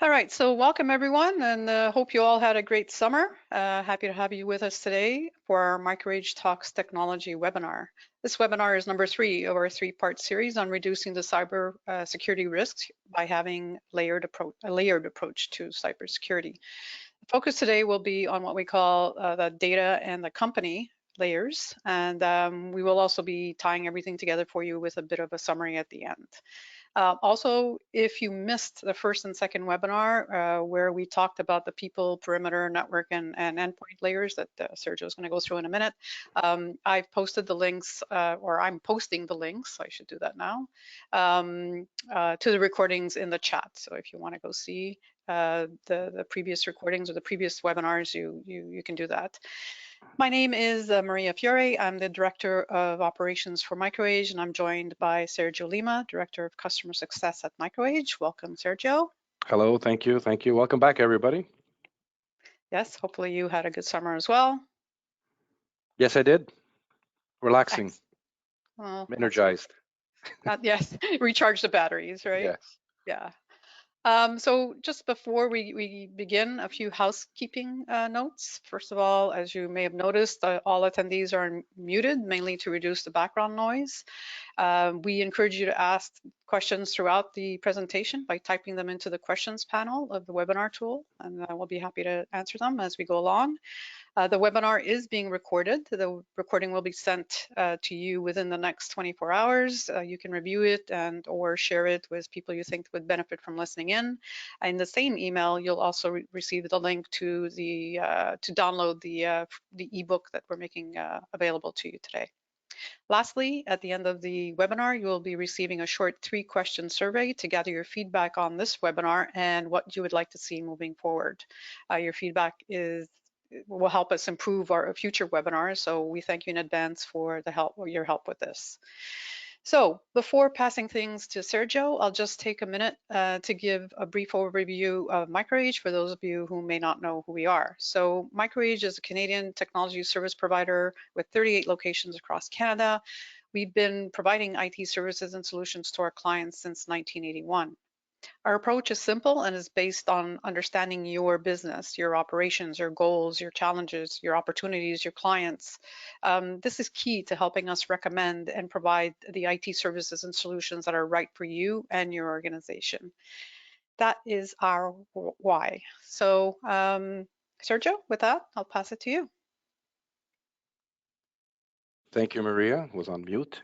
All right, so welcome everyone, and hope you all had a great summer. Happy to have you with us today for our MicroAge Talks Technology webinar. This webinar is number 3 of our 3-part series on reducing the cyber security risks by having a layered approach to cybersecurity. The focus today will be on what we call the data and the company layers, and we will also be tying everything together for you with a bit of a summary at the end. Also, if you missed the first and second webinar where we talked about the people, perimeter, network, and endpoint layers that Sergio is going to go through in a minute, I've posted the links, or I'm posting the links, I should do that now, to the recordings in the chat. So if you want to go see the previous recordings or the previous webinars, you can do that. My name is Maria Fiore. I'm the Director of Operations for MicroAge, and I'm joined by Sergio Lima, Director of Customer Success at MicroAge. Welcome, Sergio. Hello, thank you. Welcome back, everybody. Yes, hopefully you had a good summer as well. Yes, I did. Relaxing. Well, energized. Yes, recharge the batteries, right? Yes. Yeah. So just before we begin, a few housekeeping notes. First of all, as you may have noticed, all attendees are muted, mainly to reduce the background noise. We encourage you to ask questions throughout the presentation by typing them into the questions panel of the webinar tool, and we'll be happy to answer them as we go along. The webinar is being recorded. The recording will be sent to you within the next 24 hours. You can review it and or share it with people you think would benefit from listening in. In the same email, you'll also receive the link to the to download the ebook that we're making available to you today. Lastly, at the end of the webinar, you will be receiving a short 3-question survey to gather your feedback on this webinar and what you would like to see moving forward. Your feedback will help us improve our future webinars, so we thank you in advance for your help with this. So before passing things to Sergio, I'll just take a minute to give a brief overview of MicroAge for those of you who may not know who we are. So MicroAge is a Canadian technology service provider with 38 locations across Canada. We've been providing IT services and solutions to our clients since 1981. Our approach is simple and is based on understanding your business, your operations, your goals, your challenges, your opportunities, your clients. This is key to helping us recommend and provide the IT services and solutions that are right for you and your organization. That is our why. So, Sergio, with that, I'll pass it to you. Thank you, Maria. Was on mute.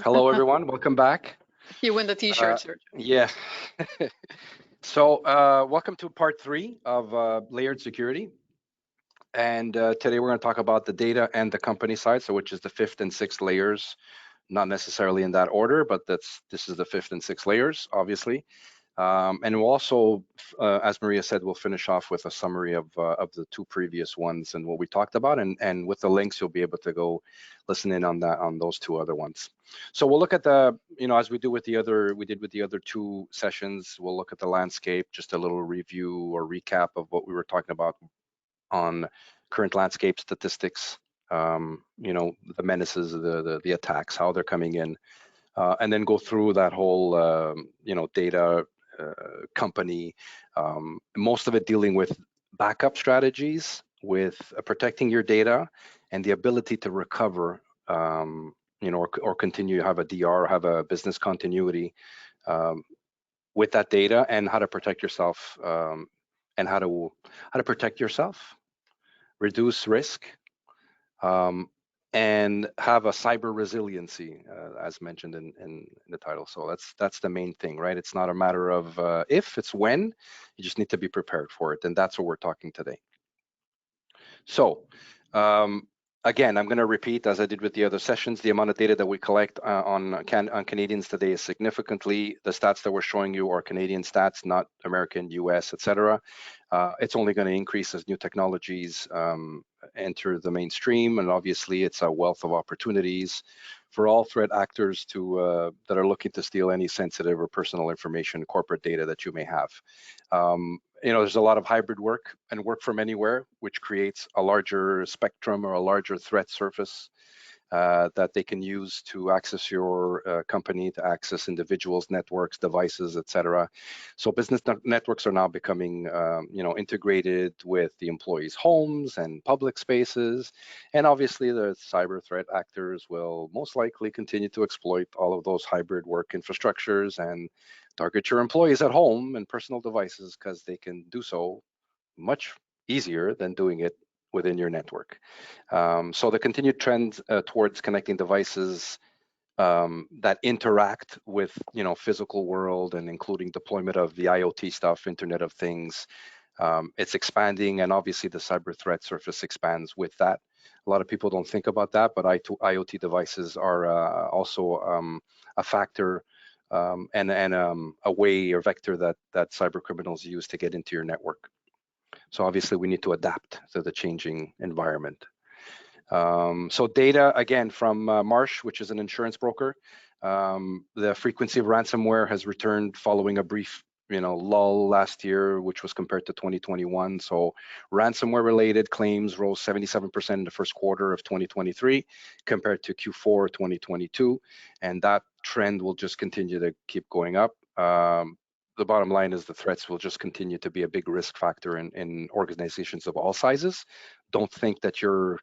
Hello, everyone. Welcome back. You win the T-shirt, Sergio. Yeah. So welcome to part 3 of layered security. And today we're going to talk about the data and the company side, so which is the 5th and 6th layers, not necessarily in that order, but this is the 5th and 6th layers, obviously. And we'll also, as Maria said, we'll finish off with a summary of the 2 previous ones and what we talked about. And with the links, you'll be able to go listen in on those 2 other ones. So we'll look at the, as we did with the other 2 sessions, we'll look at the landscape, just a little review or recap of what we were talking about on current landscape statistics, the menaces, the attacks, how they're coming in, and then go through that whole, data, company, most of it dealing with backup strategies, with protecting your data and the ability to recover, or continue to have a DR, have a business continuity with that data, and how to protect yourself, and how to protect yourself, reduce risk, and have a cyber resiliency, as mentioned in the title. So that's the main thing, right? It's not a matter of if, it's when. You just need to be prepared for it, and that's what we're talking today. So again, I'm going to repeat, as I did with the other sessions, the amount of data that we collect on Canadians today is significantly. The stats that we're showing you are Canadian stats, not American, US, etc. It's only going to increase as new technologies enter the mainstream, and obviously it's a wealth of opportunities for all threat actors to that are looking to steal any sensitive or personal information, corporate data that you may have. There's a lot of hybrid work and work from anywhere, which creates a larger spectrum or a larger threat surface. that they can use to access your company, to access individuals, networks, devices, etc. So business networks are now becoming, integrated with the employees' homes and public spaces. And obviously, the cyber threat actors will most likely continue to exploit all of those hybrid work infrastructures and target your employees at home and personal devices because they can do so much easier than doing it within your network. So the continued trend towards connecting devices that interact with physical world and including deployment of the IoT stuff, Internet of Things, it's expanding, and obviously the cyber threat surface expands with that. A lot of people don't think about that, but IoT devices are also a factor and a way or vector that cyber criminals use to get into your network. So obviously we need to adapt to the changing environment. So data, again, from Marsh, which is an insurance broker, the frequency of ransomware has returned following a brief lull last year, which was compared to 2021. So ransomware related claims rose 77% in the first quarter of 2023 compared to Q4 2022. And that trend will just continue to keep going up. The bottom line is the threats will just continue to be a big risk factor in organizations of all sizes. Don't think that you're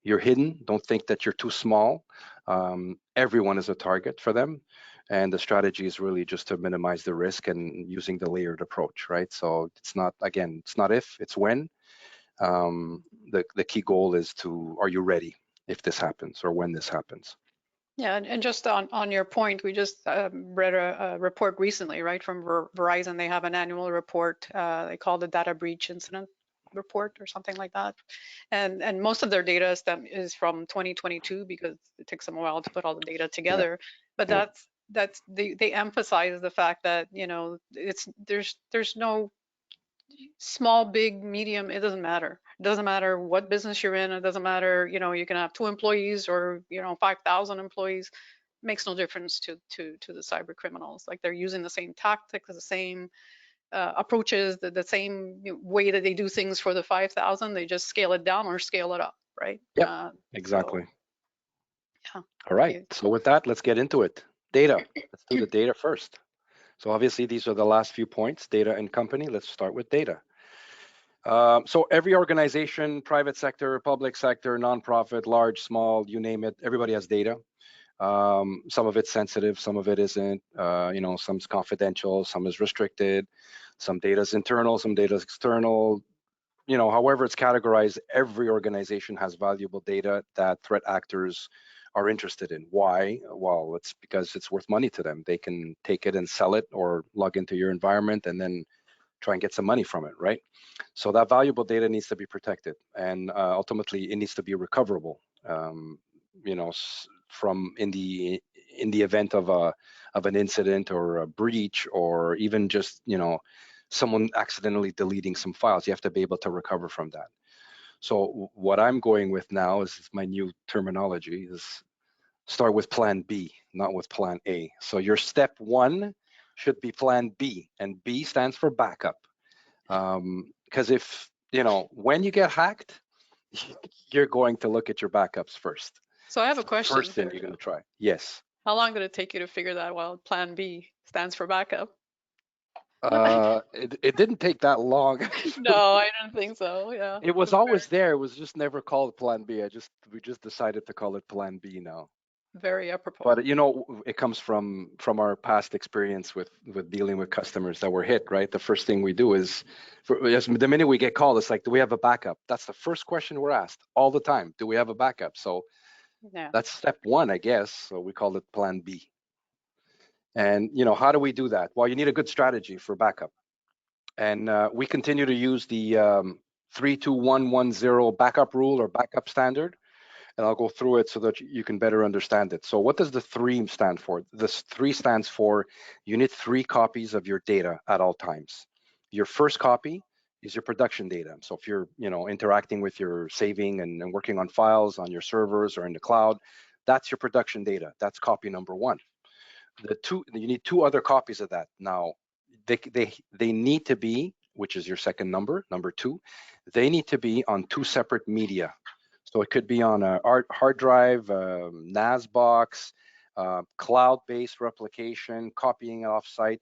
hidden. Don't think that you're too small. Everyone is a target for them. And the strategy is really just to minimize the risk and using the layered approach, right? So it's not if, it's when. The key goal is are you ready if this happens or when this happens? Yeah, and just on your point, we just read a report recently, right, from Verizon. They have an annual report. They call the data breach incident report or something like that. And most of their data is from 2022 because it takes them a while to put all the data Yeah, together. But yeah, they emphasize the fact that there's no small, big, medium, it doesn't matter. It doesn't matter what business you're in. It doesn't matter, you can have 2 employees or, 5,000 employees. It makes no difference to the cyber criminals. Like they're using the same tactics, the same approaches, the same way that they do things for the 5,000. They just scale it down or scale it up, right? yep, So exactly. yeah, All right. you, So with that, let's get into it. Data. Let's do the data first. So obviously these are the last few points, data and company. Let's start with data. So every organization, private sector, public sector, nonprofit, large, small, you name it, everybody has data. Some of it's sensitive, some of it isn't. Some's confidential, some is restricted, some data is internal, some data is external. However it's categorized, every organization has valuable data that threat actors are interested in. Why? Well, it's because it's worth money to them. They can take it and sell it or log into your environment and then try and get some money from it, right? So that valuable data needs to be protected, and ultimately it needs to be recoverable. From in the event of an incident or a breach, or even just someone accidentally deleting some files, you have to be able to recover from that. So what I'm going with now is my new terminology is start with plan B, not with plan A. So your step one should be plan B, and B stands for backup. Because if when you get hacked, you're going to look at your backups first. so I have It's a the first question. thing you're going to try. Yes. How long did it take you to figure that? Well, Plan B stands for backup. It didn't take that long actually. No, I don't think so. Yeah, It was always there. It was just never called Plan B. We just decided to call it Plan B now. very apropos. But it comes from our past experience with dealing with customers that were hit, right? The first thing we do is, the minute we get called, it's like, do we have a backup? That's the first question we're asked all the time. Do we have a backup? So Yeah. that's step one, I guess. So we call it Plan B. And how do we do that? Well, you need a good strategy for backup. And we continue to use the 32110 backup rule or backup standard. And I'll go through it so that you can better understand it. So what does the 3 stand for? This 3 stands for you need 3 copies of your data at all times. Your first copy is your production data. So if you're interacting with your saving and working on files on your servers or in the cloud, that's your production data. That's copy number 1. You need 2 other copies of that. Now they need to be, which is your second number 2, they need to be on 2 separate media. So it could be on a hard drive, NAS box, cloud-based replication, copying it off-site,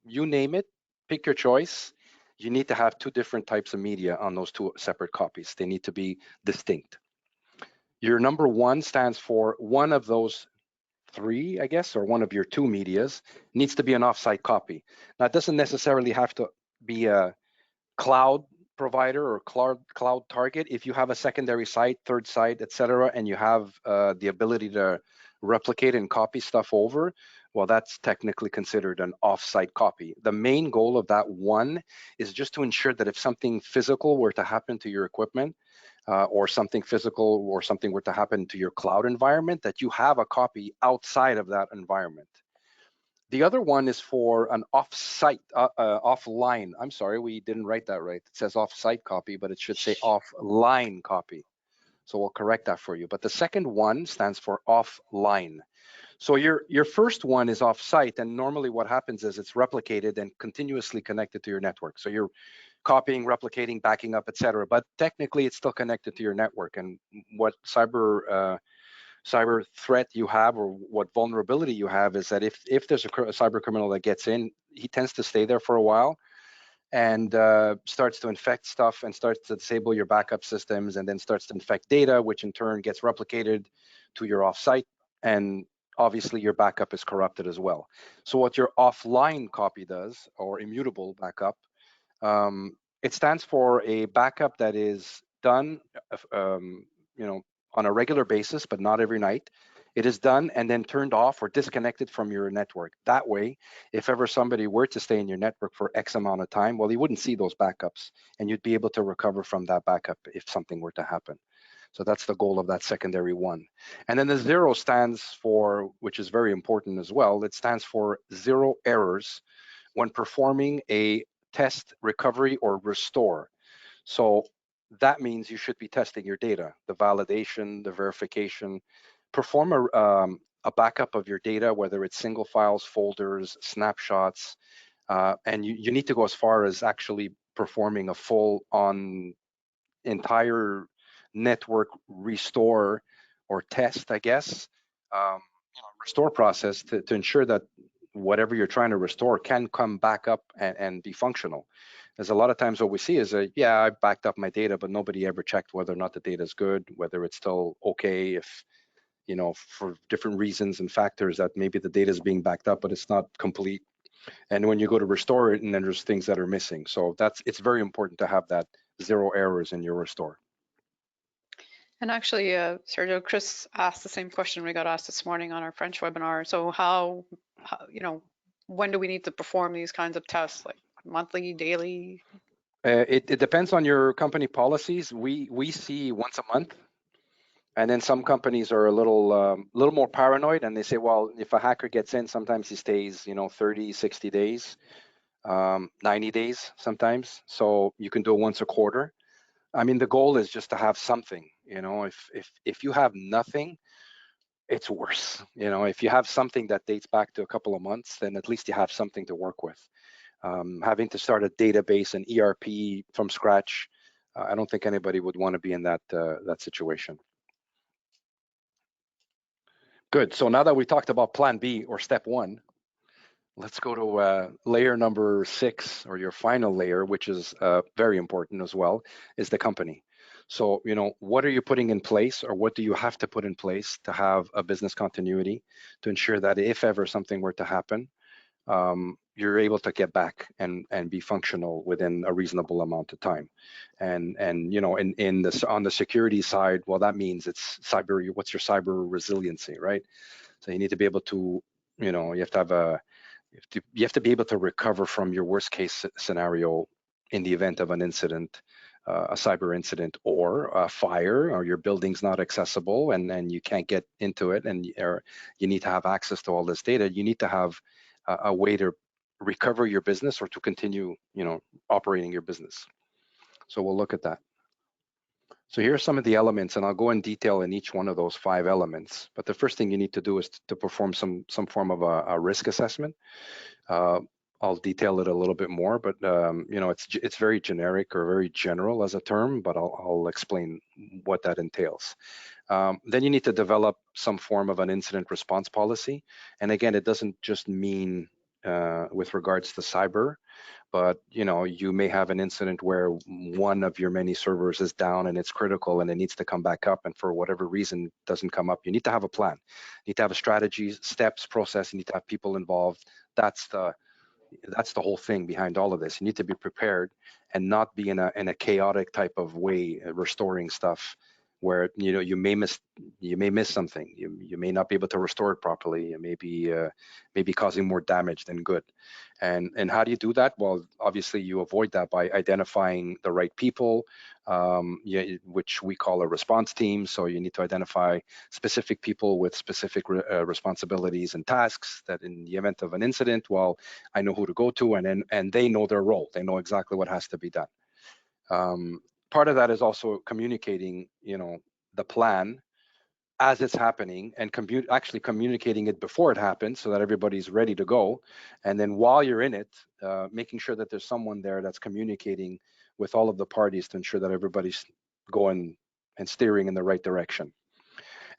you name it, pick your choice. You need to have two different types of media on those two separate copies. They need to be distinct. Your number one stands for one of those three, I guess, or one of your two medias needs to be an offsite copy. Now, it doesn't necessarily have to be a cloud provider or cloud target. If you have a secondary site, third site, etc., and you have the ability to replicate and copy stuff over, well, that's technically considered an offsite copy. The main goal of that one is just to ensure that if something physical were to happen to your equipment, or something physical or something were to happen to your cloud environment, that you have a copy outside of that environment. The other one is for an off-site, offline. I'm sorry, we didn't write that right. It says off-site copy, but it should say offline copy. So we'll correct that for you. But the second one stands for offline. So your first one is off-site, and normally what happens is it's replicated and continuously connected to your network. So you're copying, replicating, backing up, etc. But technically, it's still connected to your network. And what cyber threat you have, or what vulnerability you have, is that if there's a cyber criminal that gets in, he tends to stay there for a while and starts to infect stuff and starts to disable your backup systems, and then starts to infect data, which in turn gets replicated to your offsite, and obviously your backup is corrupted as well. So what your offline copy does, or immutable backup, it stands for a backup that is done, you know, on a regular basis, but not every night. It is done and then turned off or disconnected from your network. That way, if ever somebody were to stay in your network for X amount of time, well, you wouldn't see those backups, and you'd be able to recover from that backup if something were to happen. So that's the goal of that secondary one. And then the zero stands for, which is very important as well, it stands for zero errors when performing a test, recovery, or restore. So that means you should be testing your data, the validation, the verification, perform a backup of your data, whether it's single files, folders, snapshots, and you need to go as far as actually performing a full on entire network restore or test, I guess, restore process to ensure that whatever you're trying to restore can come back up and be functional. There's a lot of times what we see is yeah, I backed up my data, but nobody ever checked whether or not the data is good, whether it's still okay, if, you know, for different reasons and factors that maybe the data is being backed up, but it's not complete. And when you go to restore it, and then there's things that are missing. So it's very important to have that zero errors in your restore. And actually, Sergio, Chris asked the same question we got asked this morning on our French webinar. So you know, when do we need to perform these kinds of tests, like monthly, daily? It depends on your company policies. We see once a month, and then some companies are a little more paranoid, and they say, well, if a hacker gets in, sometimes he stays, you know, 30, 60 days, 90 days sometimes. So you can do it once a quarter. I mean, the goal is just to have something. You know, if you have nothing, it's worse. You know, if you have something that dates back to a couple of months, then at least you have something to work with. Having to start a database and ERP from scratch, I don't think anybody would want to be in that situation. Good. So now that we talked about Plan B, or step one, let's go to layer number 6, or your final layer, which is very important as well, is the company. So, you know, what are you putting in place, or what do you have to put in place to have a business continuity to ensure that if ever something were to happen, you're able to get back and be functional within a reasonable amount of time. And you know, in this, on the security side, well, that means it's cyber. What's your cyber resiliency, right? So you need to be able to, you know, you have to have a, you have to be able to recover from your worst case scenario in the event of an incident, a cyber incident, or a fire, or your building's not accessible and you can't get into it, and or you need to have access to all this data. You need to have a way to recover your business, or to continue, you know, operating your business. So we'll look at that. So here are some of the elements, and I'll go in detail in each one of those 5 elements. But the first thing you need to do is to perform some form of a risk assessment. I'll detail it a little bit more, but it's very generic or very general as a term, but I'll explain what that entails. Then you need to develop some form of an incident response policy. And again, it doesn't just mean with regards to cyber, but you may have an incident where one of your many servers is down and it's critical and it needs to come back up, and for whatever reason it doesn't come up. You need to have a plan. You need to have a strategy, steps, process. You need to have people involved. That's the whole thing behind all of this. You need to be prepared and not be in a chaotic type of way restoring stuff where you may miss something. You may not be able to restore it properly. You may be causing more damage than good. And how do you do that? Well, obviously you avoid that by identifying the right people, which we call a response team. So you need to identify specific people with specific responsibilities and tasks that in the event of an incident, well, I know who to go to, and they know their role. They know exactly what has to be done. Part of that is also communicating, the plan as it's happening, and actually communicating it before it happens so that everybody's ready to go. And then while you're in it, making sure that there's someone there that's communicating with all of the parties to ensure that everybody's going and steering in the right direction.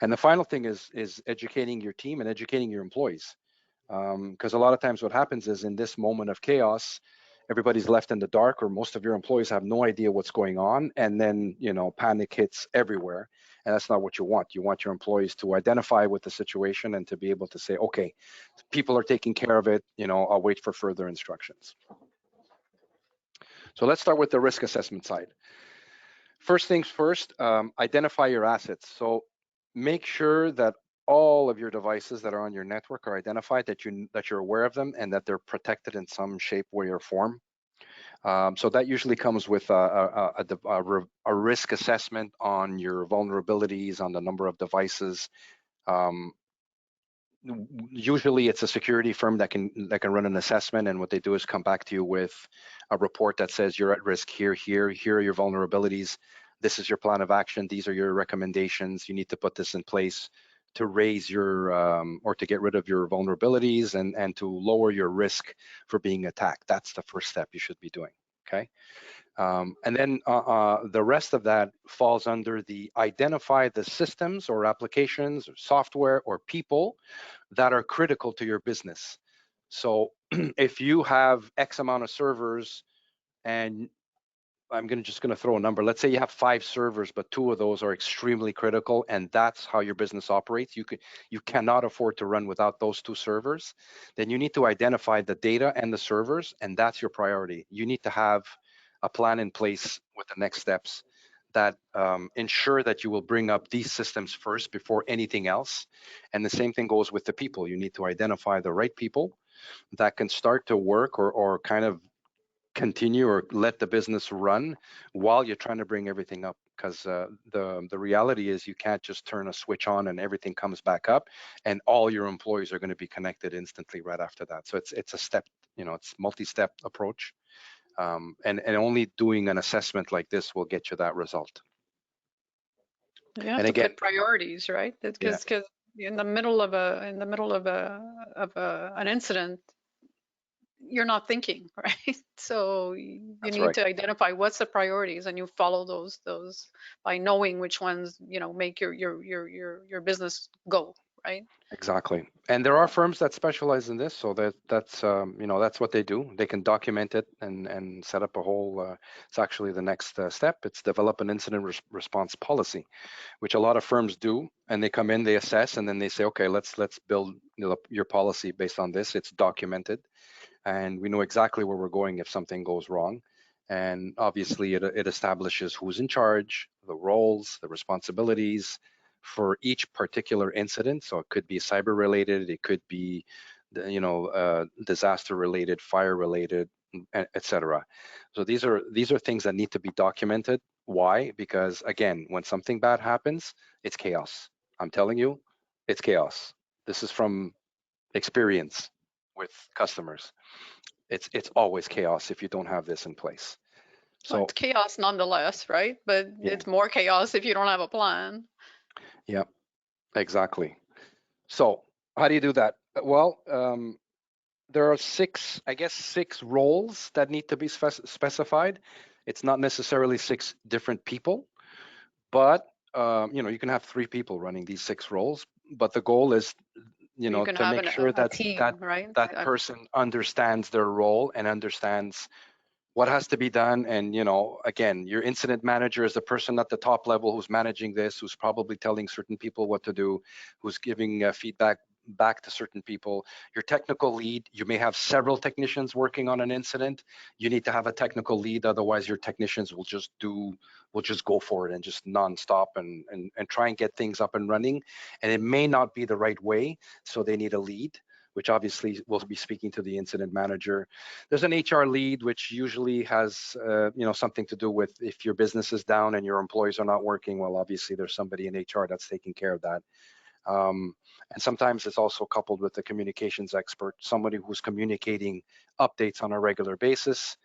And the final thing is educating your team and educating your employees. Because a lot of times what happens is in this moment of chaos, everybody's left in the dark, or most of your employees have no idea what's going on, and then panic hits everywhere, and that's not what you want. You want your employees to identify with the situation and to be able to say, okay, people are taking care of it, I'll wait for further instructions. So let's start with the risk assessment side. First things first, identify your assets. So make sure that all of your devices that are on your network are identified, that you're aware of them, and that they're protected in some shape, way, or form. So that usually comes with a risk assessment on your vulnerabilities, on the number of devices. Um, Usually it's a security firm that can run an assessment, and what they do is come back to you with a report that says you're at risk here are your vulnerabilities, this is your plan of action, these are your recommendations, you need to put this in place to raise your or to get rid of your vulnerabilities and to lower your risk for being attacked. That's the first step you should be doing. Okay. And then the rest of that falls under the identify the systems or applications or software or people that are critical to your business. So if you have X amount of servers, and I'm just going to throw a number. Let's say you have 5 servers, but 2 of those are extremely critical, and that's how your business operates. You cannot afford to run without those 2 servers. Then you need to identify the data and the servers, and that's your priority. You need to have a plan in place with the next steps that ensure that you will bring up these systems first before anything else. And the same thing goes with the people. You need to identify the right people that can start to work or kind of continue or let the business run while you're trying to bring everything up, because the reality is you can't just turn a switch on and everything comes back up and all your employees are going to be connected instantly right after that. So it's a step, it's multi-step approach, and only doing an assessment like this will get you that result. You have And to again, put priorities, right? yeah, Because in the middle of an incident, you're not thinking, right? So you that's need right. to identify what's the priorities, and you follow those by knowing which ones make your business go, right? Exactly. And there are firms that specialize in this, so that's what they do. They can document it and set up a whole. It's actually the next step. It's develop an incident response policy, which a lot of firms do. And they come in, they assess, and then they say, okay, let's build your policy based on this. It's documented, and we know exactly where we're going if something goes wrong. And obviously, it establishes who's in charge, the roles, the responsibilities for each particular incident. So it could be cyber related, it could be, disaster related, fire related, etc. So these are things that need to be documented. Why? Because again, when something bad happens, it's chaos. I'm telling you, it's chaos. This is from experience with customers. It's always chaos if you don't have this in place. Well, it's So chaos nonetheless, right? But yeah, it's more chaos if you don't have a plan. yeah, exactly. So how do you do that? Well, there are six, I guess, six roles that need to be specified. It's not necessarily six different people, but you can have three people running these six roles. But the goal is, You can to have make sure a that team, right? that person understands their role and understands what has to be done. And again, your incident manager is the person at the top level who's managing this, who's probably telling certain people what to do, who's giving feedback back to certain people. Your technical lead, you may have several technicians working on an incident. You need to have a technical lead, otherwise your technicians will just go for it and just nonstop and try and get things up and running. And it may not be the right way, so they need a lead, which obviously will be speaking to the incident manager. There's an HR lead, which usually has something to do with if your business is down and your employees are not working. Well, obviously there's somebody in HR that's taking care of that. And sometimes it's also coupled with a communications expert, somebody who's communicating updates on a regular basis.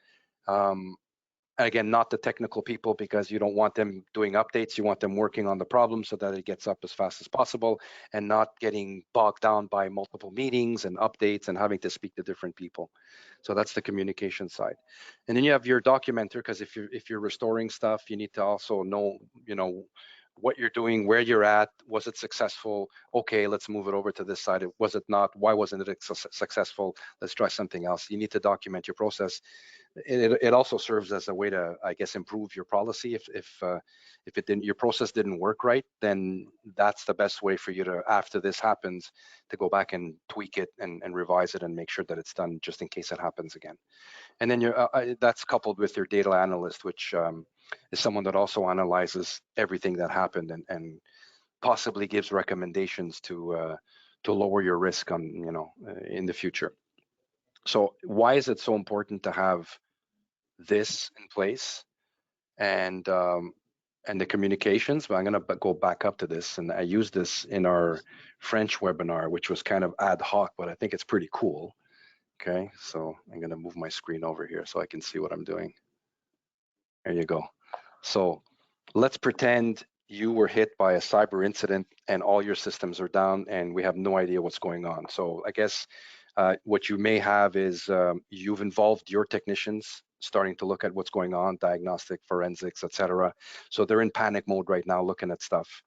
Um, Again, not the technical people, because you don't want them doing updates. You want them working on the problem so that it gets up as fast as possible and not getting bogged down by multiple meetings and updates and having to speak to different people. So that's the communication side. And then you have your documenter, because if you're restoring stuff, you need to also know, what you're doing, where you're at, was it successful? Okay, let's move it over to this side. Was it not? Why wasn't it successful? Let's try something else. You need to document your process. It also serves as a way to, I guess, improve your policy. If your process didn't work right, then that's the best way for you to, after this happens, to go back and tweak it and revise it and make sure that it's done, just in case it happens again. And then that's coupled with your data analyst, which is someone that also analyzes everything that happened and possibly gives recommendations to lower your risk on in the future. So why is it so important to have this in place? And the communications, but I'm going to go back up to this, and I used this in our French webinar, which was kind of ad hoc, but I think it's pretty cool. Okay, so I'm going to move my screen over here so I can see what I'm doing. There you go. So let's pretend you were hit by a cyber incident and all your systems are down and we have no idea what's going on. So I guess what you may have is you've involved your technicians starting to look at what's going on, diagnostic, forensics, etc. So they're in panic mode right now looking at stuff.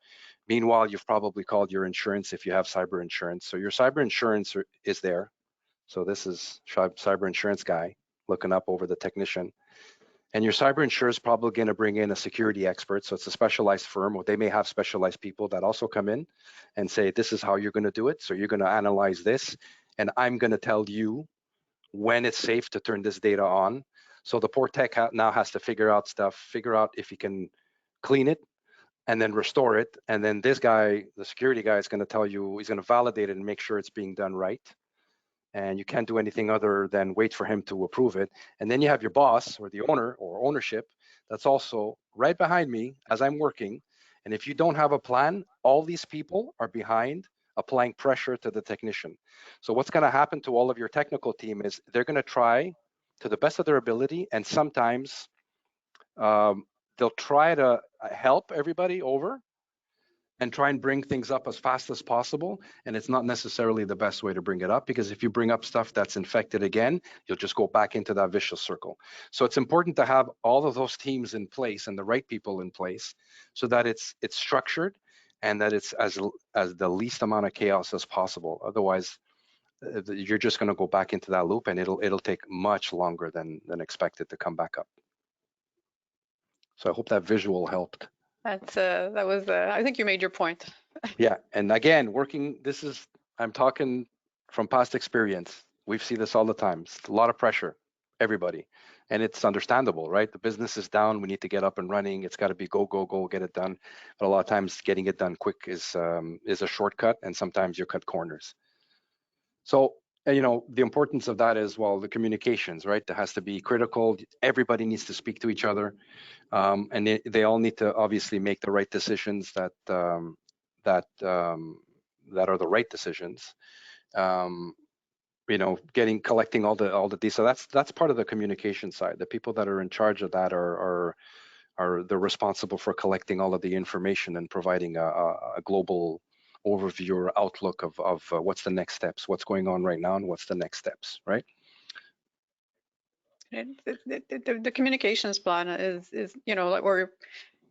Meanwhile, you've probably called your insurance if you have cyber insurance. So your cyber insurance is there. So this is cyber insurance guy looking up over the technician. And your cyber insurer is probably going to bring in a security expert. So it's a specialized firm, or they may have specialized people that also come in and say, this is how you're going to do it. So you're going to analyze this, and I'm going to tell you when it's safe to turn this data on. So the poor tech now has to figure out if he can clean it and then restore it. And then this guy, the security guy, is going to tell you, he's going to validate it and make sure it's being done right. And you can't do anything other than wait for him to approve it. And then you have your boss or the owner or ownership that's also right behind me as I'm working. And if you don't have a plan, all these people are behind applying pressure to the technician. So what's going to happen to all of your technical team is they're going to try to the best of their ability, and sometimes they'll try to help everybody over and try and bring things up as fast as possible. And it's not necessarily the best way to bring it up, because if you bring up stuff that's infected again, you'll just go back into that vicious circle. So it's important to have all of those teams in place and the right people in place so that it's structured and that it's as the least amount of chaos as possible. Otherwise, you're just going to go back into that loop, and it'll take much longer than expected to come back up. So I hope that visual helped. That was I think you made your point. Yeah, and again, I'm talking from past experience. We've seen this all the time. It's a lot of pressure, everybody. And it's understandable, right? The business is down. We need to get up and running. It's got to be go, go, go, get it done. But a lot of times getting it done quick is a shortcut, and sometimes you cut corners. So, the importance of that is, well, the communications, right? That has to be critical. Everybody needs to speak to each other. And they all need to obviously make the right decisions that are the right decisions. Collecting all the data. So that's part of the communication side. The people that are in charge of that are they're responsible for collecting all of the information and providing a global overview or outlook of what's the next steps, what's going on right now, and what's the next steps, right? The communications plan is like where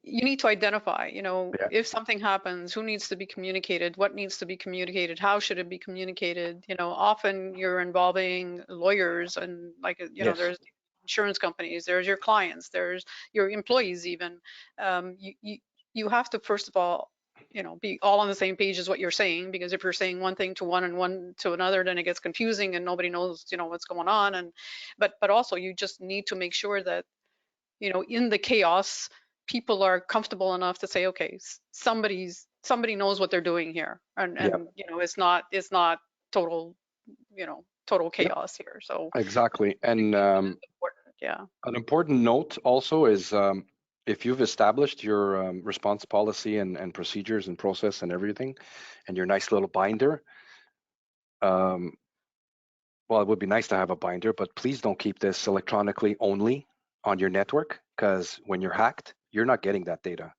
you need to identify, Yeah. if something happens, who needs to be communicated, what needs to be communicated, how should it be communicated. Often you're involving lawyers and like, Yes. there's insurance companies, there's your clients, there's your employees even. You have to, first of all, be all on the same page as what you're saying, because if you're saying one thing to one and one to another, then it gets confusing and nobody knows, what's going on. And but also you just need to make sure that, in the chaos, people are comfortable enough to say, okay, somebody knows what they're doing here, and Yeah. it's not total, total Yeah. chaos here. So Exactly. And communication is important. Yeah. an important note also is if you've established your response policy and procedures and process and everything, and your nice little binder, um, well, it would be nice to have a binder, but please don't keep this electronically only on your network, because when you're hacked, you're not getting that data.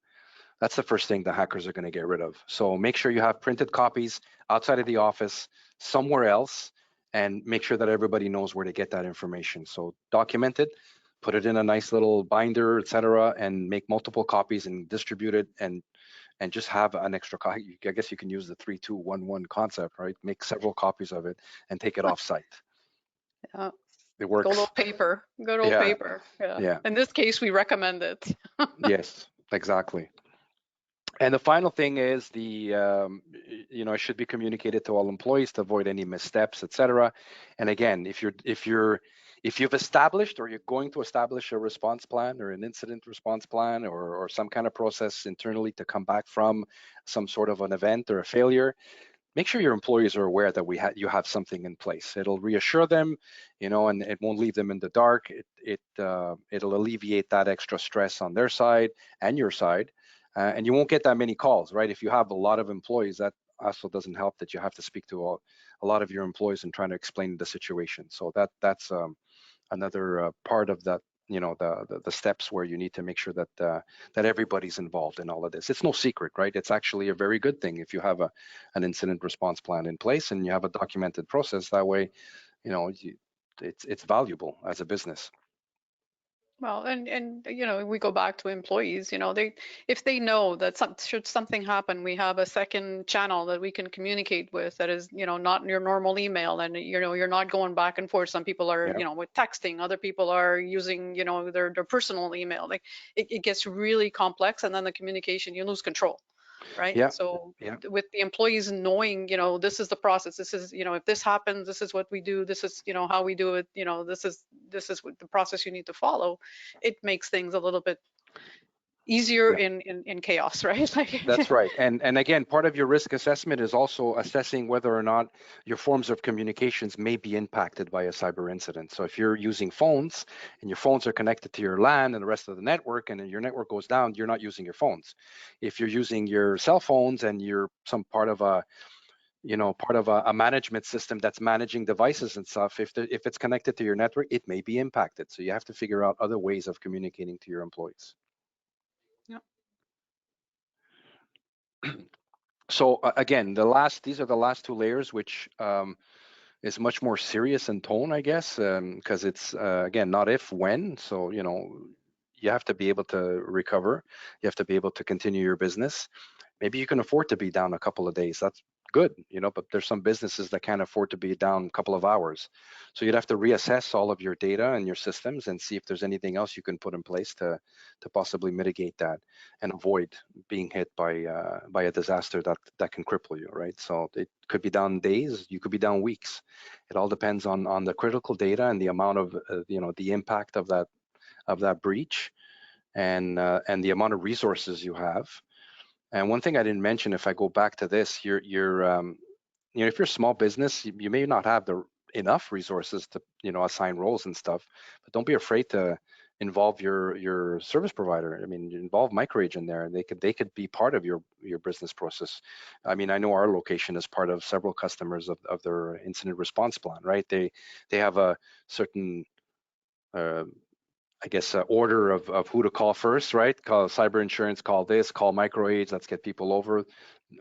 That's the first thing the hackers are going to get rid of. So make sure you have printed copies outside of the office, somewhere else, and make sure that everybody knows where to get that information. So document it, put it in a nice little binder, etc., and make multiple copies and distribute it, and just have an extra copy. I guess you can use the 3-2-1-1 concept, right? Make several copies of it and take it off site. Yeah. It Good works. old paper. Good old Yeah, paper. Yeah. yeah, In this case, we recommend it. yes, exactly. And the final thing is it should be communicated to all employees to avoid any missteps, etc. And again, if you've established or you're going to establish a response plan or an incident response plan or some kind of process internally to come back from some sort of an event or a failure, make sure your employees are aware that you have something in place. It'll reassure them, and it won't leave them in the dark. It'll alleviate that extra stress on their side and your side, and you won't get that many calls, right? If you have a lot of employees, that also doesn't help, that you have to speak to a lot of your employees and trying to explain the situation. So that's another part of that, the steps where you need to make sure that everybody's involved in all of this. It's no secret, right? It's actually a very good thing if you have an incident response plan in place and you have a documented process. That way, it's valuable as a business. Well, and we go back to employees, if they know that should something happen, we have a second channel that we can communicate with that is, not your normal email, and you're not going back and forth. Some people are, Yeah, with texting, other people are using, their personal email. Like it gets really complex, and then the communication, you lose control, right? yeah, So yeah. with the employees knowing, this is the process, this is, if this happens, this is what we do, this is, how we do it, this is what the process you need to follow, it makes things a little bit easier Yeah. in chaos, right? Like, That's right. And again, part of your risk assessment is also assessing whether or not your forms of communications may be impacted by a cyber incident. So if you're using phones and your phones are connected to your LAN and the rest of the network, and your network goes down, you're not using your phones. If you're using your cell phones and you're some part of a management system that's managing devices and stuff, if it's connected to your network, it may be impacted. So you have to figure out other ways of communicating to your employees. yeah. So again, these are the last two layers, which is much more serious in tone, I guess, because it's again not if, when. So you have to be able to recover. You have to be able to continue your business. Maybe you can afford to be down a couple of days. That's good, but there's some businesses that can't afford to be down a couple of hours. So you'd have to reassess all of your data and your systems and see if there's anything else you can put in place to possibly mitigate that and avoid being hit by a disaster that can cripple you, right? So it could be down days, you could be down weeks. It all depends on the critical data and the amount of the impact of that breach and the amount of resources you have. And one thing I didn't mention, if I go back to this, if you're a small business, you may not have the enough resources to, assign roles and stuff, but don't be afraid to involve your service provider. I mean, involve MicroAge in there, and they could be part of your business process. I mean, I know our location is part of several customers of their incident response plan, right? They have a certain uh, I guess, order of who to call first, right? Call cyber insurance, call this, call MicroAge, let's get people over.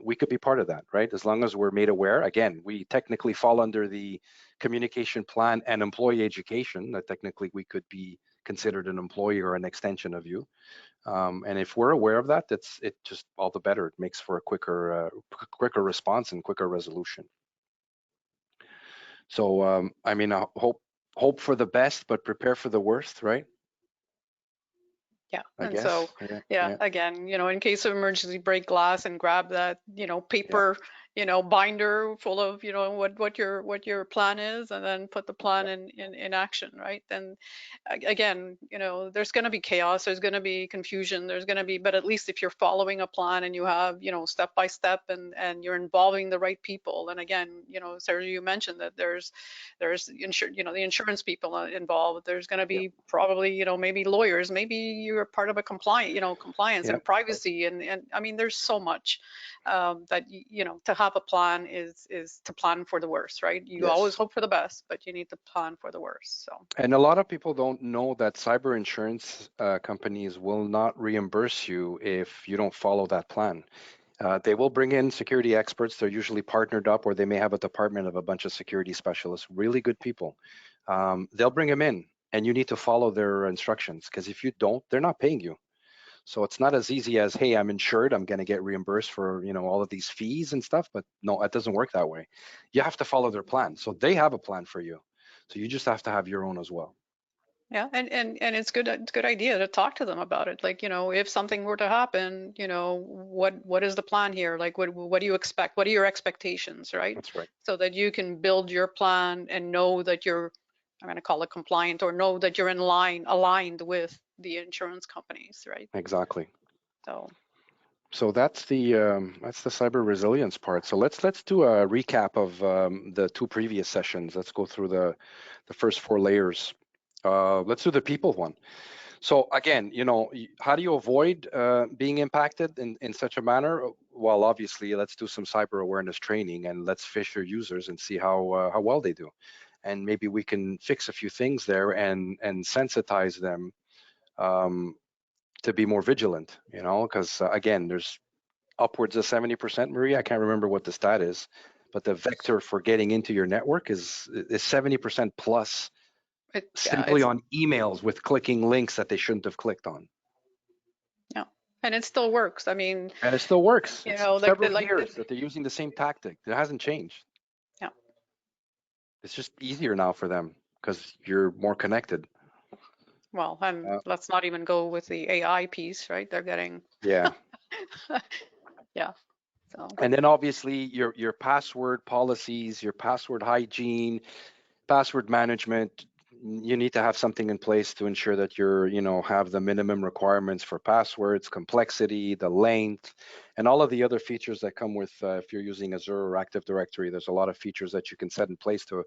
we could be part of that, right? As long as we're made aware. Again, we technically fall under the communication plan and employee education. That technically we could be considered an employee or an extension of you. And if we're aware of that, it just all the better. It makes for a quicker response and quicker resolution. So I mean, hope for the best, but prepare for the worst, right? Yeah. I And so, guess. Yeah. yeah, Yeah. again, in case of emergency, break glass and grab that, Yeah. paper, binder full of, what your plan is, and then put the plan Yeah. in action, right? And again, there's going to be chaos, there's going to be confusion, but at least if you're following a plan and you have, step by step, and you're involving the right people. And again, Sarah, you mentioned that the insurance people involved. There's going to Yeah. be probably, maybe lawyers, maybe you're part of a compliance Yeah. and privacy. And I mean, there's so much that, to have a plan is to plan for the worst, right? You always Yes. hope for the best, but you need to plan for the worst. So. And a lot of people don't know that cyber insurance companies will not reimburse you if you don't follow that plan. They will bring in security experts. They're usually partnered up, or they may have a department of a bunch of security specialists, really good people. They'll bring them in, and you need to follow their instructions, because if you don't, they're not paying you. So it's not as easy as, hey, I'm insured, I'm going to get reimbursed for all of these fees and stuff. But no, it doesn't work that way. You have to follow their plan. So they have a plan for you. So you just have to have your own as well. Yeah, and it's a good idea to talk to them about it. Like, if something were to happen, what is the plan here? Like, what do you expect? What are your expectations, right? That's right. So that you can build your plan and know that I'm going to call it compliant, or know that you're aligned with the insurance companies, right? Exactly. So, So that's the cyber resilience part. So let's do a recap of the two previous sessions. Let's go through the first four layers. Let's do the people one. So again, how do you avoid being impacted in such a manner? Well, obviously, let's do some cyber awareness training, and let's fish your users and see how well they do, and maybe we can fix a few things there and sensitize them um, to be more vigilant. Because again, there's upwards of 70%, Maria. I can't remember what the stat is, but the vector for getting into your network is 70% plus, yeah, simply on emails with clicking links that they shouldn't have clicked on. yeah, and it still works. I mean, And it still works. It's like several years that they're using the same tactic. It hasn't changed. yeah. It's just easier now for them because you're more connected. Well, and Uh, let's not even go with the AI piece, right? They're getting, yeah. yeah. So. And then obviously your password policies, your password hygiene, password management, you need to have something in place to ensure that have the minimum requirements for passwords, complexity, the length, and all of the other features that come with if you're using Azure or Active Directory. There's a lot of features that you can set in place to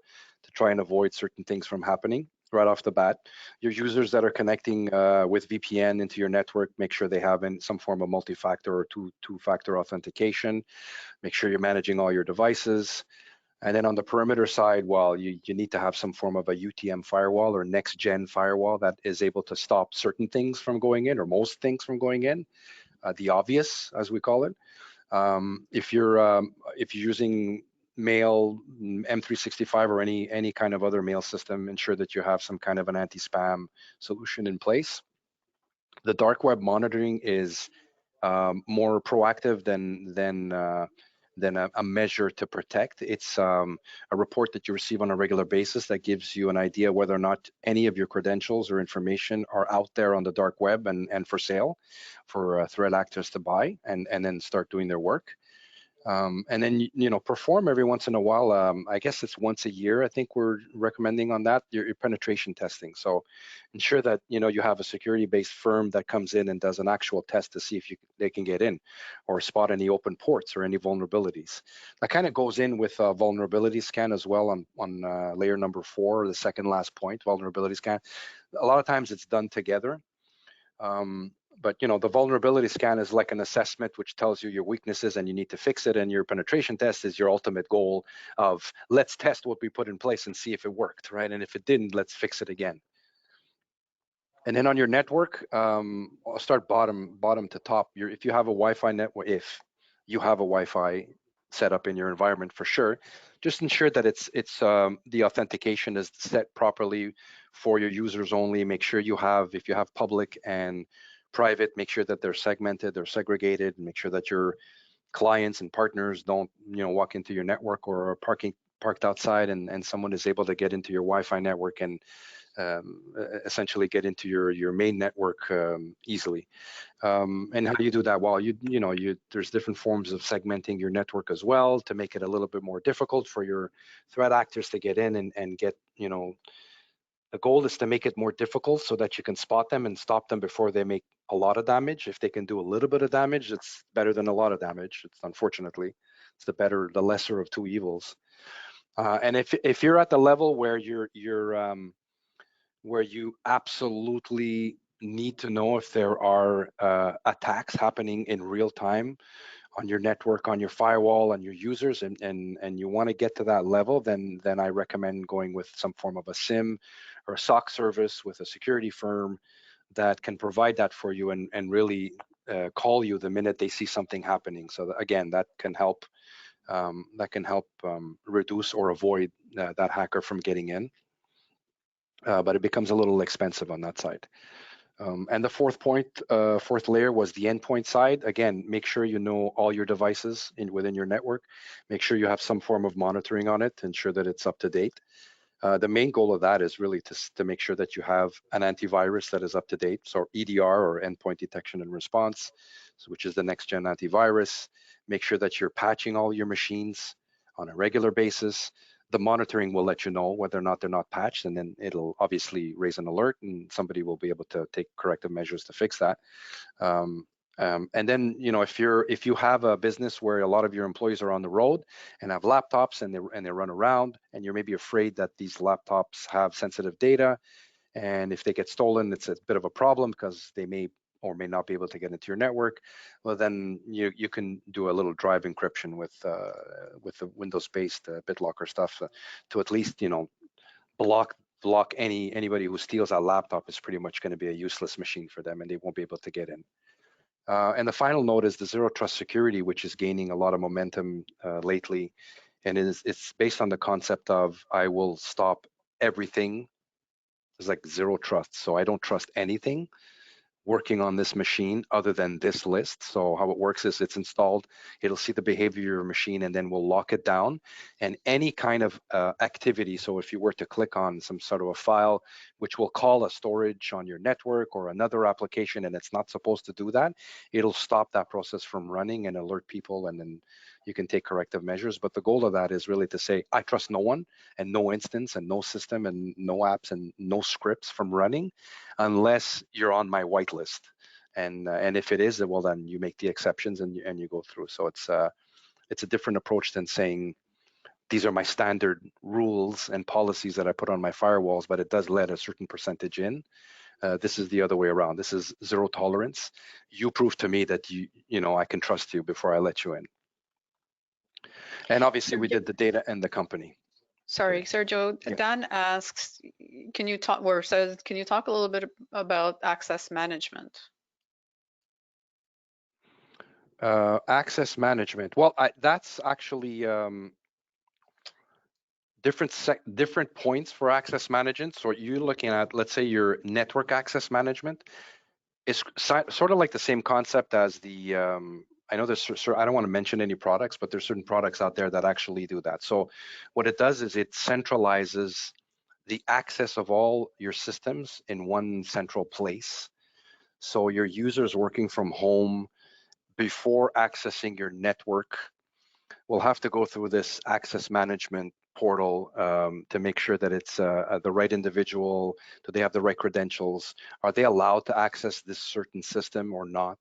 try and avoid certain things from happening right off the bat. Your users that are connecting with VPN into your network, make sure they have some form of multi-factor or two-factor authentication. Make sure you're managing all your devices. And then on the perimeter side, well, you need to have some form of a UTM firewall or next gen firewall that is able to stop certain things from going in, or most things from going in, the obvious, as we call it. If you're using mail, M365, or any kind of other mail system, ensure that you have some kind of an anti-spam solution in place. The dark web monitoring is more proactive than a measure to protect. It's a report that you receive on a regular basis that gives you an idea whether or not any of your credentials or information are out there on the dark web and for sale for threat actors to buy and then start doing their work. And then perform every once in a while. I guess it's once a year. I think we're recommending on that your penetration testing. So ensure that you have a security-based firm that comes in and does an actual test to see if they can get in, or spot any open ports or any vulnerabilities. That kind of goes in with a vulnerability scan as well on layer number 4, the second last point, vulnerability scan. A lot of times it's done together. But the vulnerability scan is like an assessment which tells you your weaknesses and you need to fix it, and your penetration test is your ultimate goal of let's test what we put in place and see if it worked, right? And if it didn't, let's fix it again. And then on your network, I'll start bottom to top. If you have a Wi-Fi network, if you have a Wi-Fi set up in your environment for sure. Just ensure that the authentication is set properly for your users only. Make sure if you have public and private, make sure that they're segmented, they're segregated, and make sure that your clients and partners don't walk into your network or are parked outside and someone is able to get into your Wi-Fi network and essentially get into your main network easily. And how do you do that? Well, there's different forms of segmenting your network as well to make it a little bit more difficult for your threat actors to get in and get, the goal is to make it more difficult so that you can spot them and stop them before they make a lot of damage. If they can do a little bit of damage, it's better than a lot of damage. Unfortunately, it's the lesser of two evils. And if you're at the level where where you absolutely need to know if there are attacks happening in real time on your network, on your firewall, on your users, and you want to get to that level, then I recommend going with some form of a SIM or a SOC service with a security firm that can provide that for you and really call you the minute they see something happening. So again, that can help reduce or avoid that hacker from getting in. But it becomes a little expensive on that side. And the fourth layer was the endpoint side. Again, make sure you know all your devices within your network. Make sure you have some form of monitoring on it to ensure that it's up to date. The main goal of that is really to make sure that you have an antivirus that is up to date. So EDR, or endpoint detection and response, which is the next gen antivirus. Make sure that you're patching all your machines on a regular basis. The monitoring will let you know whether or not they're not patched, and then it'll obviously raise an alert and somebody will be able to take corrective measures to fix that. And then, if you have a business where a lot of your employees are on the road and have laptops and they run around, and you're maybe afraid that these laptops have sensitive data, and if they get stolen, it's a bit of a problem because they may or may not be able to get into your network. Well, then you can do a little drive encryption with the Windows-based BitLocker stuff to at least block anybody who steals that laptop. Is pretty much going to be a useless machine for them, and they won't be able to get in. And the final note is the zero trust security, which is gaining a lot of momentum lately, and it's based on the concept of I will stop everything. It's like zero trust, so I don't trust anything working on this machine other than this list. So how it works is it's installed, it'll see the behavior of your machine, and then we'll lock it down. And any kind of activity, so if you were to click on some sort of a file, which will call a storage on your network or another application, and it's not supposed to do that, it'll stop that process from running and alert people, and then you can take corrective measures. But the goal of that is really to say, I trust no one and no instance and no system and no apps and no scripts from running unless you're on my whitelist. And if it is, well, then you make the exceptions and you go through. So it's a different approach than saying these are my standard rules and policies that I put on my firewalls, but it does let a certain percentage in. This is the other way around. This is zero tolerance. You prove to me that I can trust you before I let you in. And obviously, we did the data and the company. Sorry, Sergio. Yeah. Dan asks, can you talk a little bit about access management? Access management. Well, that's actually different points for access management. So you're looking at, let's say, your network access management. It's sort of like the same concept as the. I know I don't want to mention any products, but there's certain products out there that actually do that. So what it does is it centralizes the access of all your systems in one central place. So your users working from home, before accessing your network, will have to go through this access management portal to make sure that it's the right individual. Do they have the right credentials? Are they allowed to access this certain system or not?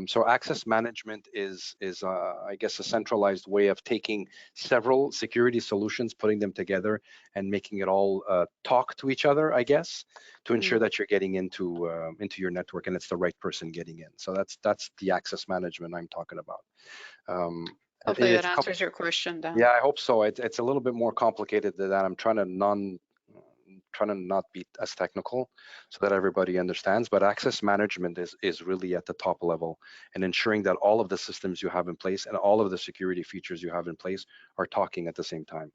So access management is I guess, a centralized way of taking several security solutions, putting them together, and making it all talk to each other, I guess, to ensure that you're getting into your network and it's the right person getting in. So that's the access management I'm talking about. Hopefully that answers your question, Dan. Yeah, I hope so. It's a little bit more complicated than that. I'm trying to trying to not be as technical so that everybody understands, but access management is really at the top level, and ensuring that all of the systems you have in place and all of the security features you have in place are talking at the same time.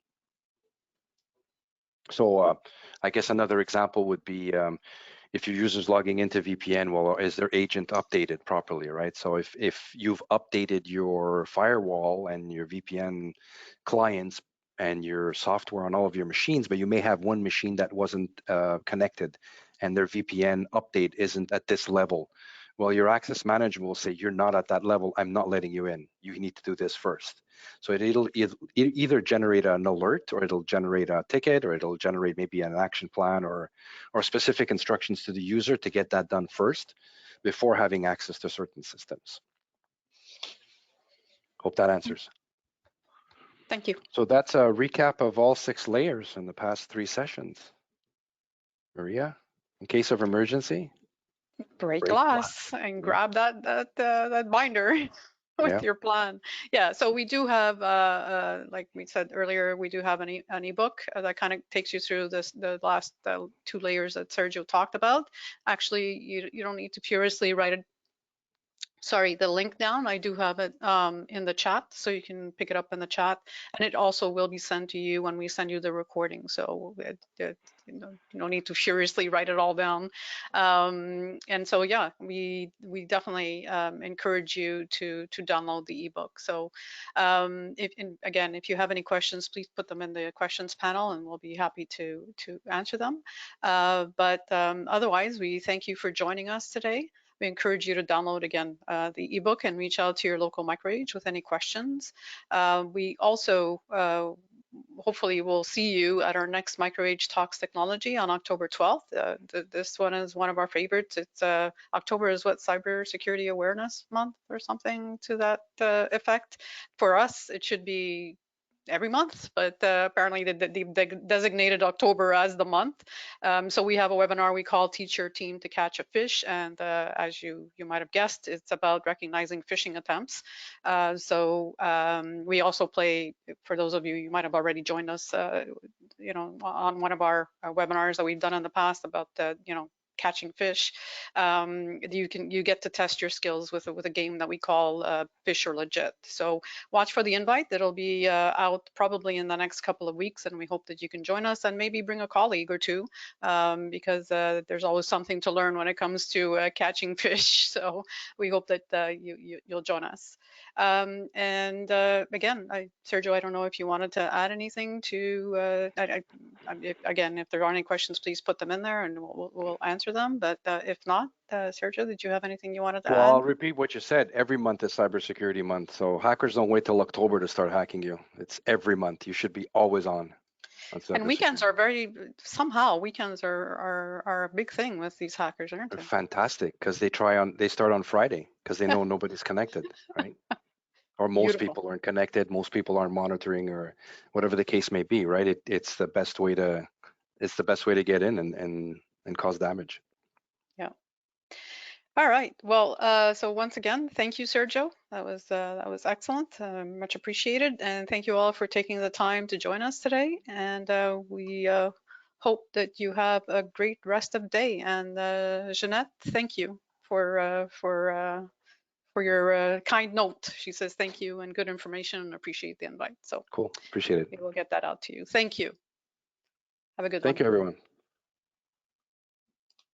So I guess another example would be if your user's logging into VPN, well, is their agent updated properly, right? So if you've updated your firewall and your VPN clients and your software on all of your machines, but you may have one machine that wasn't connected and their VPN update isn't at this level. Well, your access manager will say, you're not at that level, I'm not letting you in. You need to do this first. So it'll either generate an alert, or it'll generate a ticket, or it'll generate maybe an action plan or specific instructions to the user to get that done first before having access to certain systems. Hope that answers. Thank you. So that's a recap of all 6 layers in the past 3 sessions. Maria, in case of emergency, Break break glass glass. and Yeah, grab that binder with yeah. your plan. Yeah, so we do have, like we said earlier, we do have an ebook that kind of takes you through the last 2 layers that Sergio talked about. Actually, you don't need to furiously write it. Sorry, the link down. I do have it in the chat, so you can pick it up in the chat, and it also will be sent to you when we send you the recording. So you don't need to furiously write it all down. And so yeah, we definitely encourage you to download the ebook. So again, if you have any questions, please put them in the questions panel, and we'll be happy to answer them. But otherwise, we thank you for joining us today. We encourage you to download again the ebook and reach out to your local microage with any questions. We also hopefully we'll see you at our next microage talks technology on October 12th. This one is one of our favorites. It's October is what, Cybersecurity Awareness Month or something to that effect. For us, it should be every month, but apparently they designated October as the month. So we have a webinar we call Teach Your Team to Catch a Fish, and as you might have guessed, it's about recognizing phishing attempts. We also play, for those of you, you might have already joined us, on one of our webinars that we've done in the past about catching fish. You get to test your skills with a game that we call Fish or Legit. So watch for the invite. It'll be out probably in the next couple of weeks, and we hope that you can join us and maybe bring a colleague or two, because there's always something to learn when it comes to catching fish. So we hope that you'll join us. Again, Sergio, I don't know if you wanted to add anything to. Again, if there are any questions, please put them in there, and we'll answer them. But if not, Sergio, did you have anything you wanted to Well, add? I'll repeat what you said. Every month is Cybersecurity Month, so hackers don't wait till October to start hacking you. It's every month. You should be always on And weekends cybersecurity. are somehow weekends are a big thing with these hackers, aren't They're they? fantastic because they start on Friday because they know nobody's connected, right? Or most Beautiful. people aren't connected, most people aren't monitoring, or whatever the case may be, right? It's the best way to get in and cause damage. Yeah. All right. Well, so once again, thank you, Sergio. That was excellent. Much appreciated, and thank you all for taking the time to join us today. And we hope that you have a great rest of day. And Jeanette, thank you for your kind note. She says thank you and good information, and appreciate the invite. So Cool. Appreciate it. we will get that out to you. Thank you. Have a good Thank one. you, everyone.